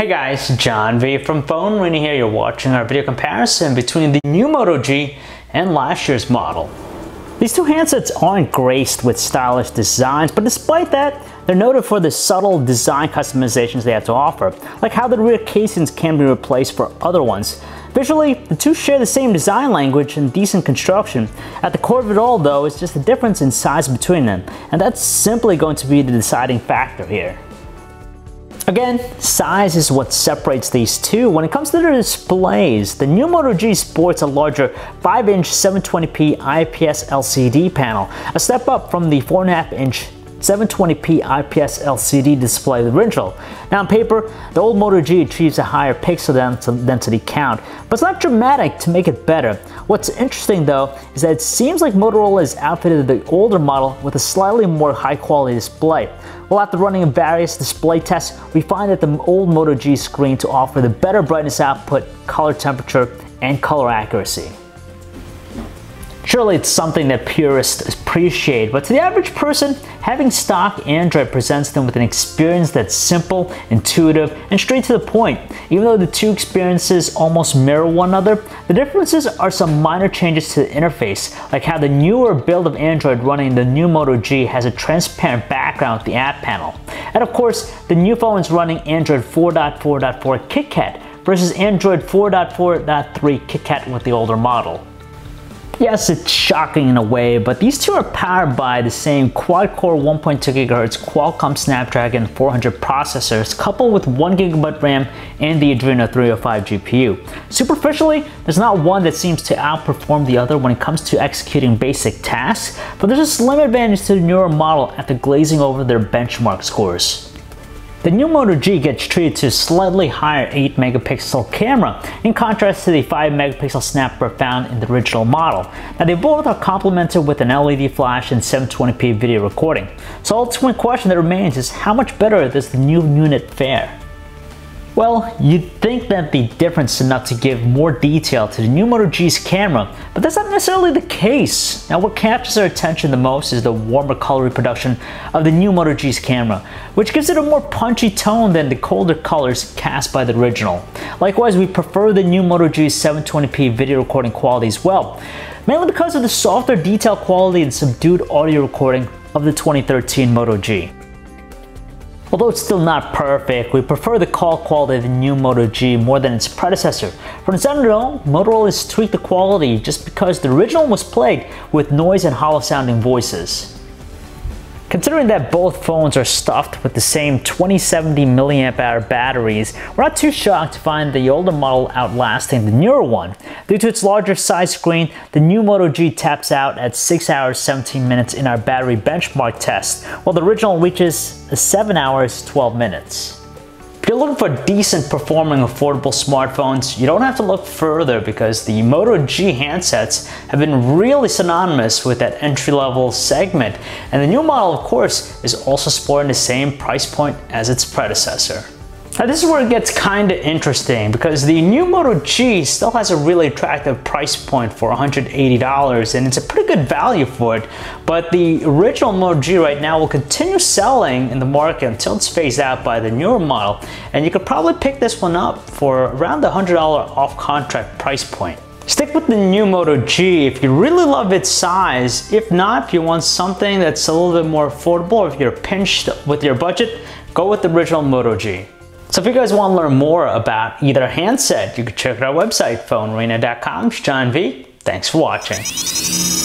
Hey guys, John V from PhoneArena here. You're watching our video comparison between the new Moto G and last year's model. These two handsets aren't graced with stylish designs, but despite that, they're noted for the subtle design customizations they have to offer, like how the rear casings can be replaced for other ones. Visually, the two share the same design language and decent construction. At the core of it all, though, is just the difference in size between them, and that's simply going to be the deciding factor here. Again, size is what separates these two. When it comes to their displays, the new Moto G sports a larger 5-inch 720p IPS LCD panel, a step up from the 4.5-inch 720p IPS LCD display of the original. Now on paper, the old Moto G achieves a higher pixel density count, but it's not dramatic to make it better. What's interesting though is that it seems like Motorola has outfitted the older model with a slightly more high quality display. Well, after running various display tests, we find that the old Moto G screen to offer the better brightness output, color temperature, and color accuracy. Surely it's something that purists appreciate, but to the average person, having stock Android presents them with an experience that's simple, intuitive, and straight to the point. Even though the two experiences almost mirror one another, the differences are some minor changes to the interface, like how the newer build of Android running the new Moto G has a transparent background with the app panel. And of course, the new phone is running Android 4.4.4 KitKat versus Android 4.4.3 KitKat with the older model. Yes, it's shocking in a way, but these two are powered by the same quad-core 1.2 GHz Qualcomm Snapdragon 400 processors coupled with 1 GB RAM and the Adreno 305 GPU. Superficially, there's not one that seems to outperform the other when it comes to executing basic tasks, but there's a slim advantage to the newer model after glazing over their benchmark scores. The new Moto G gets treated to a slightly higher 8-megapixel camera, in contrast to the 5-megapixel snapper found in the original model. Now they both are complemented with an LED flash and 720p video recording. So the ultimate question that remains is how much better does the new unit fare? Well, you'd think that the difference is enough to give more detail to the new Moto G's camera, but that's not necessarily the case. Now what catches our attention the most is the warmer color reproduction of the new Moto G's camera, which gives it a more punchy tone than the colder colors cast by the original. Likewise, we prefer the new Moto G's 720p video recording quality as well, mainly because of the softer detail quality and subdued audio recording of the 2013 Moto G. Although it's still not perfect, we prefer the call quality of the new Moto G more than its predecessor. From the sound alone, Motorola has tweaked the quality just because the original was plagued with noise and hollow sounding voices. Considering that both phones are stuffed with the same 2070 mAh batteries, we're not too shocked to find the older model outlasting the newer one. Due to its larger size screen, the new Moto G taps out at 6 hours 17 minutes in our battery benchmark test, while the original reaches 7 hours 12 minutes. If you're looking for decent performing affordable smartphones, you don't have to look further because the Moto G handsets have been really synonymous with that entry-level segment, and the new model, of course, is also sporting the same price point as its predecessor. Now this is where it gets kinda interesting because the new Moto G still has a really attractive price point for $180 and it's a pretty good value for it, but the original Moto G right now will continue selling in the market until it's phased out by the newer model, and you could probably pick this one up for around the $100 off contract price point. Stick with the new Moto G if you really love its size. If not, if you want something that's a little bit more affordable, or if you're pinched with your budget, go with the original Moto G. So if you guys want to learn more about either handset, you can check out our website, PhoneArena.com. John V. Thanks for watching.